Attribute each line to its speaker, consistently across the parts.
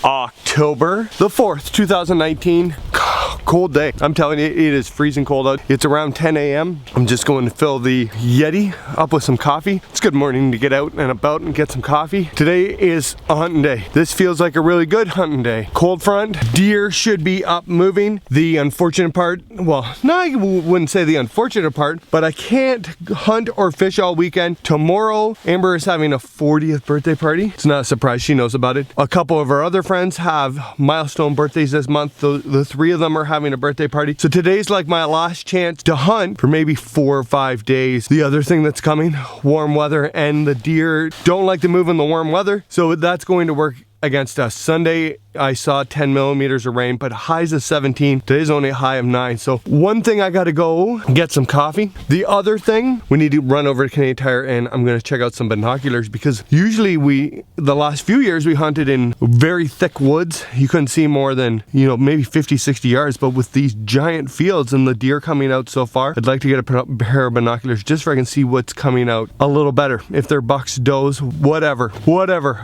Speaker 1: October the 4th, 2019. Cold day. I'm telling you, it is freezing cold out. It's around 10 a.m. I'm just going to fill the Yeti up with some coffee. It's a good morning to get out and about and get some coffee. Today is a hunting day. This feels like a really good hunting day. Cold front, deer should be up moving. The unfortunate part, well, no, I wouldn't say the unfortunate part, but I can't hunt or fish all weekend. Tomorrow, Amber is having a 40th birthday party. It's not a surprise, she knows about it. A couple of our other friends have milestone birthdays this month. The three of them are having a birthday party. So today's like my last chance to hunt for maybe 4 or 5 days. The other thing that's coming, warm weather, and the deer don't like to move in the warm weather. So that's going to work against us. Sunday, I saw 10 millimeters of rain, but highs of 17. Today's only a high of 9. So one thing, I gotta go get some coffee. The other thing, we need to run over to Canadian Tire and I'm gonna check out some binoculars, because usually the last few years we hunted in very thick woods. You couldn't see more than, maybe 50, 60 yards, but with these giant fields and the deer coming out so far, I'd like to get a pair of binoculars just so I can see what's coming out a little better. If they're bucks, does, whatever.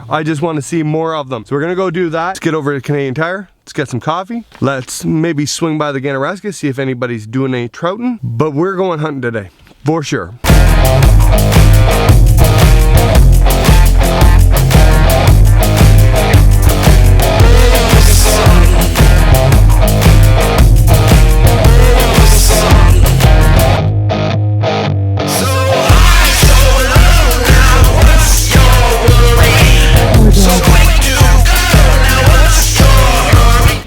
Speaker 1: I just want to see more of them. So we're gonna go do that. Let's get over to Canadian Tire. Let's get some coffee. Let's maybe swing by the Ganaraska, see if anybody's doing any trouting. But we're going hunting today, for sure.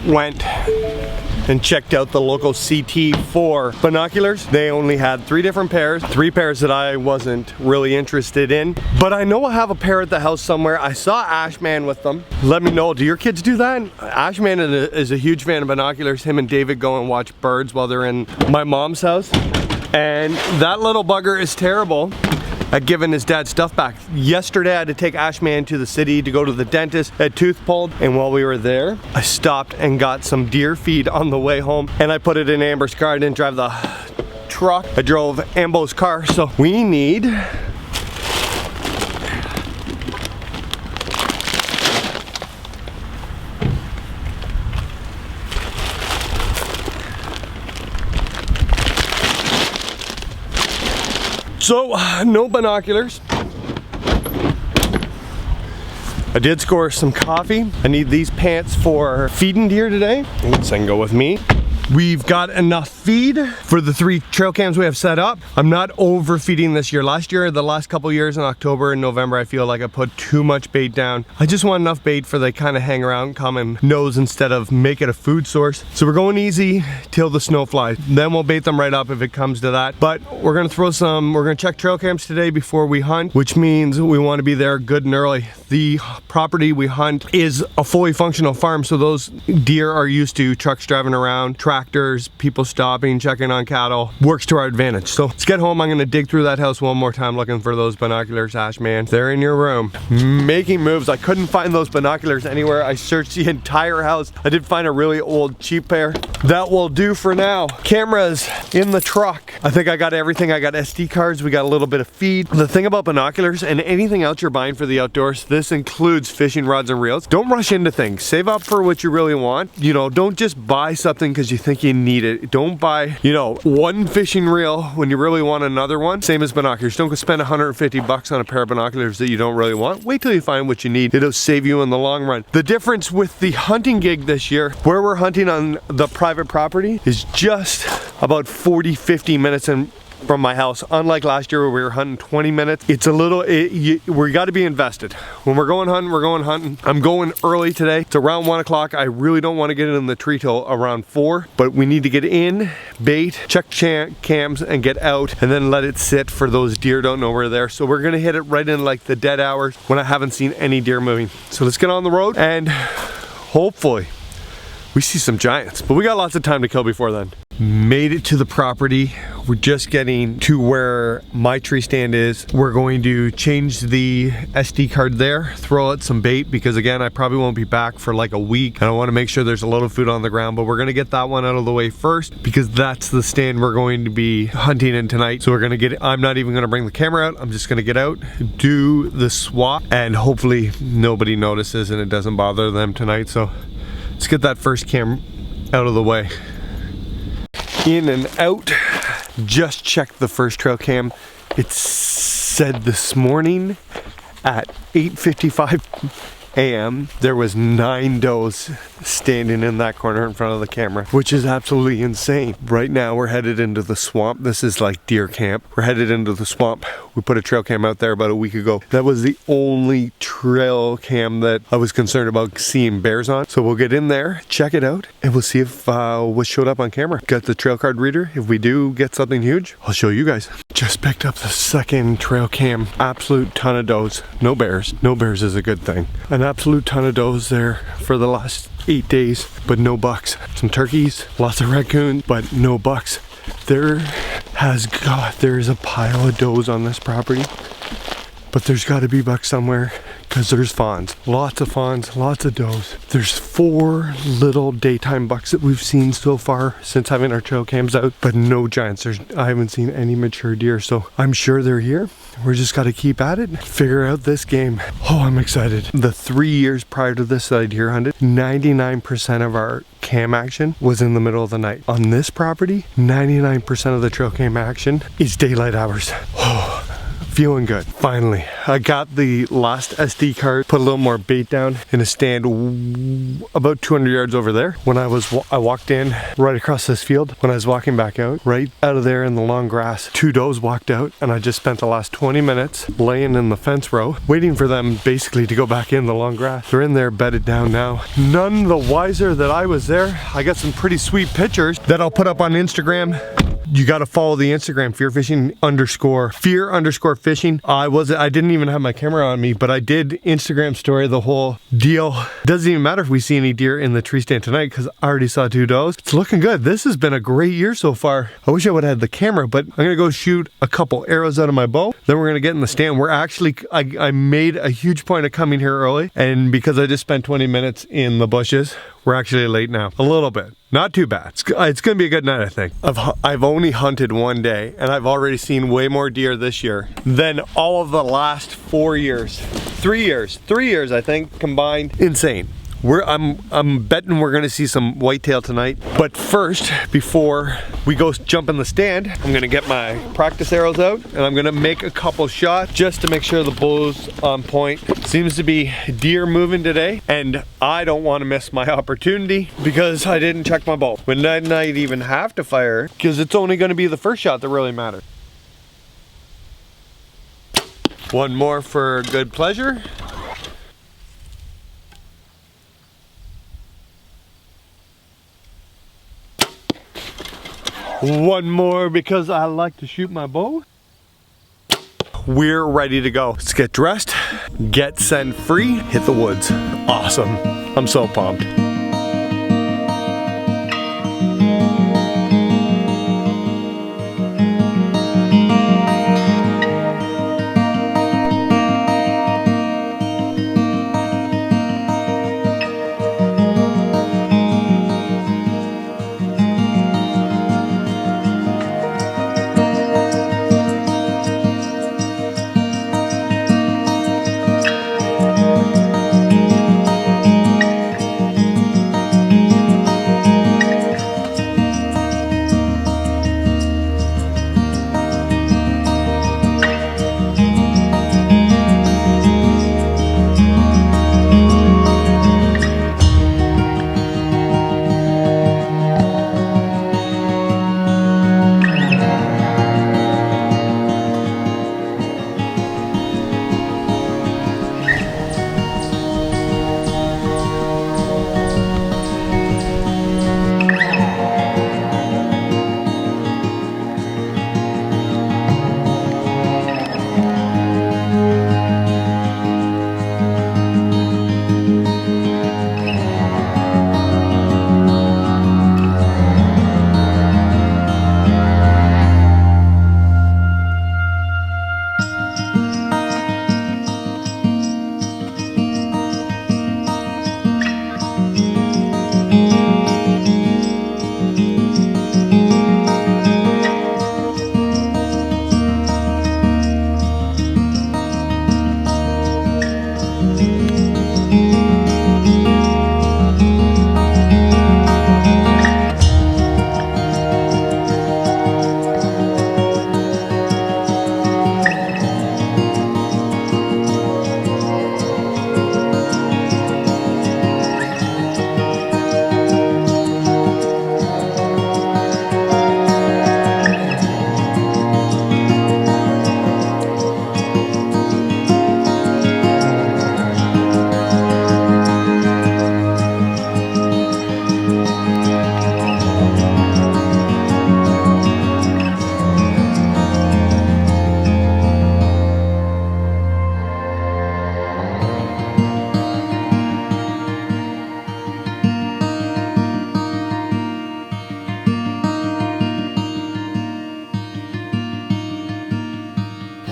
Speaker 1: Went and checked out the local CT4 binoculars. They only had 3 different pairs, 3 pairs that I wasn't really interested in, but I know I have a pair at the house somewhere. I saw Ashman with them. Let me know, do your kids do that? Ashman is a huge fan of binoculars. Him and David go and watch birds while they're in my mom's house, and that little bugger is terrible at giving his dad stuff back. Yesterday I had to take Ashman to the city to go to the dentist, had tooth pulled, and while we were there, I stopped and got some deer feed on the way home, and I put it in Amber's car. I didn't drive the truck, I drove Ambo's car. So we need no binoculars. I did score some coffee. I need these pants for feeding deer today. Oops, I can go with me. We've got enough feed for the 3 trail cams we have set up. I'm not overfeeding this year. Last year, the last couple years in October and November, I feel like I put too much bait down. I just want enough bait for they kind of hang around, come and nose instead of make it a food source. So we're going easy till the snow flies. Then we'll bait them right up if it comes to that. But we're gonna we're gonna check trail cams today before we hunt, which means we want to be there good and early. The property we hunt is a fully functional farm, so those deer are used to trucks driving around, tractors, people stopping, checking on cattle. Works to our advantage. So let's get home. I'm gonna dig through that house one more time looking for those binoculars, Ashman. They're in your room. Making moves. I couldn't find those binoculars anywhere. I searched the entire house. I did find a really old cheap pair. That will do for now. Cameras in the truck. I think I got everything. I got SD cards. We got a little bit of feed. The thing about binoculars and anything else you're buying for the outdoors, this includes fishing rods and reels. Don't rush into things. Save up for what you really want. Don't just buy something because you think you need it. Don't buy, one fishing reel when you really want another one. Same as binoculars. Don't go spend 150 bucks on a pair of binoculars that you don't really want. Wait till you find what you need. It'll save you in the long run. The difference with the hunting gig this year, where we're hunting on the private property, is just about 40-50 minutes from my house. Unlike last year where we were hunting 20 minutes, it's a little, we got to be invested. When we're going hunting, we're going hunting. I'm going early today. It's around 1 o'clock. I really don't want to get in the tree till around 4, but we need to get in, bait, check cams, and get out, and then let it sit for those deer don't know we're there. So we're gonna hit it right in like the dead hours when I haven't seen any deer moving. So let's get on the road and hopefully we see some giants, but we got lots of time to kill before then. Made it to the property. We're just getting to where my tree stand is. We're going to change the SD card there, throw out some bait, because again, I probably won't be back for like a week, and I want to make sure there's a little food on the ground, but we're going to get that one out of the way first, because that's the stand we're going to be hunting in tonight. So we're going to get it. I'm not even going to bring the camera out. I'm just going to get out, do the swap, and hopefully nobody notices and it doesn't bother them tonight. So let's get that first cam out of the way. In and out. Just checked the first trail cam. It said this morning at 8:55 a.m. there was 9 does standing in that corner in front of the camera, which is absolutely insane. Right now we're headed into the swamp. This is like deer camp. We're headed into the swamp. We put a trail cam out there about a week ago. That was the only trail cam that I was concerned about seeing bears on. So we'll get in there, check it out, and we'll see if what showed up on camera. Got the trail card reader. If we do get something huge, I'll show you guys. Just picked up the second trail cam. Absolute ton of does. No bears. No bears is a good thing. An absolute ton of does there for the last 8 days, but no bucks. Some turkeys, lots of raccoons, but no bucks. There is a pile of does on this property, but there's got to be bucks somewhere, because there's fawns. Lots of fawns, lots of does. There's 4 little daytime bucks that we've seen so far since having our trail cams out, but no giants. I haven't seen any mature deer, so I'm sure they're here. We're just got to keep at it, figure out this game. Oh, I'm excited. The 3 years prior to this that I deer hunted, 99% of our cam action was in the middle of the night. On this property, 99% of the trail cam action is daylight hours. Oh, feeling good. Finally, I got the last SD card, put a little more bait down in a stand about 200 yards over there. When I walked in right across this field, when I was walking back out, right out of there in the long grass, 2 does walked out, and I just spent the last 20 minutes laying in the fence row, waiting for them basically to go back in the long grass. They're in there bedded down now. None the wiser that I was there. I got some pretty sweet pictures that I'll put up on Instagram. You got to follow the Instagram, fear underscore fishing. I didn't even have my camera on me, but I did Instagram story the whole deal. Doesn't even matter if we see any deer in the tree stand tonight, because I already saw 2 does. It's looking good. This has been a great year so far. I wish I would have had the camera, but I'm gonna go shoot a couple arrows out of my bow. Then we're gonna get in the stand. We're actually, I made a huge point of coming here early, and because I just spent 20 minutes in the bushes, we're actually late now, a little bit. Not too bad. It's gonna be a good night, I think. I've only hunted 1 day, and I've already seen way more deer this year than all of the last 4 years. 3 years, I think, combined. Insane. I'm betting we're gonna see some whitetail tonight. But first, before we go jump in the stand, I'm gonna get my practice arrows out, and I'm gonna make a couple shots just to make sure the bow's on point. Seems to be deer moving today, and I don't want to miss my opportunity because I didn't check my bow. But I might even have to fire, because it's only gonna be the first shot that really matters. One more for good pleasure. One more because I like to shoot my bow. We're ready to go. Let's get dressed, get scent free, hit the woods. Awesome. I'm so pumped.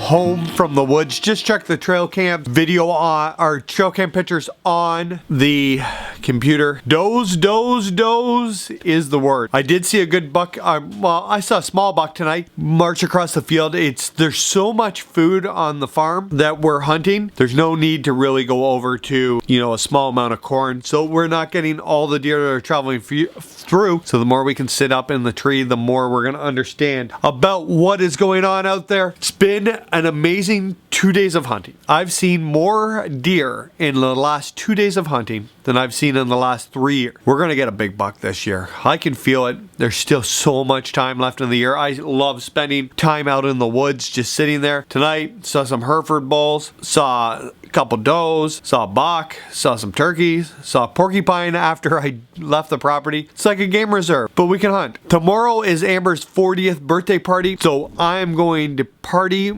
Speaker 1: home from the woods. Just check the trail cam video on, or trail cam pictures on the computer. Does is the word. I did see a good buck. Well, I saw a small buck tonight march across the field. There's so much food on the farm that we're hunting. There's no need to really go over to, you know, a small amount of corn. So we're not getting all the deer that are traveling through. So the more we can sit up in the tree, the more we're going to understand about what is going on out there. It's been an amazing 2 days of hunting. I've seen more deer in the last 2 days of hunting than I've seen in the last 3 years. We're going to get a big buck this year. I can feel it. There's still so much time left in the year. I love spending time out in the woods, just sitting there. Tonight, saw some Hereford bulls, saw a couple does, saw a buck, saw some turkeys, saw a porcupine after I left the property. It's like a game reserve, but we can hunt. Tomorrow is Amber's 40th birthday party, so I'm going to party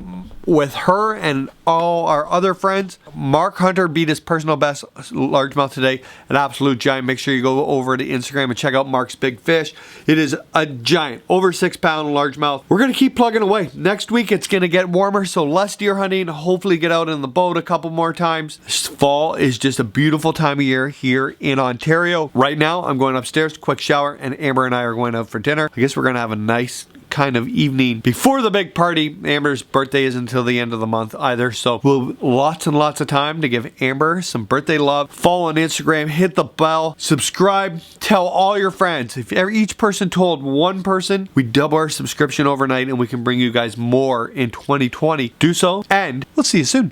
Speaker 1: with her and all our other friends. Mark Hunter beat his personal best largemouth today, an absolute giant. Make sure you go over to Instagram and check out Mark's Big Fish. It is a giant, over 6 pound largemouth. We're gonna keep plugging away. Next week it's gonna get warmer, so less deer hunting. Hopefully get out in the boat a couple more times. This fall is just a beautiful time of year here in Ontario. Right now I'm going upstairs, quick shower, and Amber and I are going out for dinner. I guess we're gonna have a nice kind of evening before the big party. Amber's birthday isn't until the end of the month either, so we'll lots and lots of time to give Amber some birthday love. Follow on Instagram, hit the bell, subscribe, tell all your friends. If each person told one person, we double our subscription overnight and we can bring you guys more in 2020. Do so, and we'll see you soon.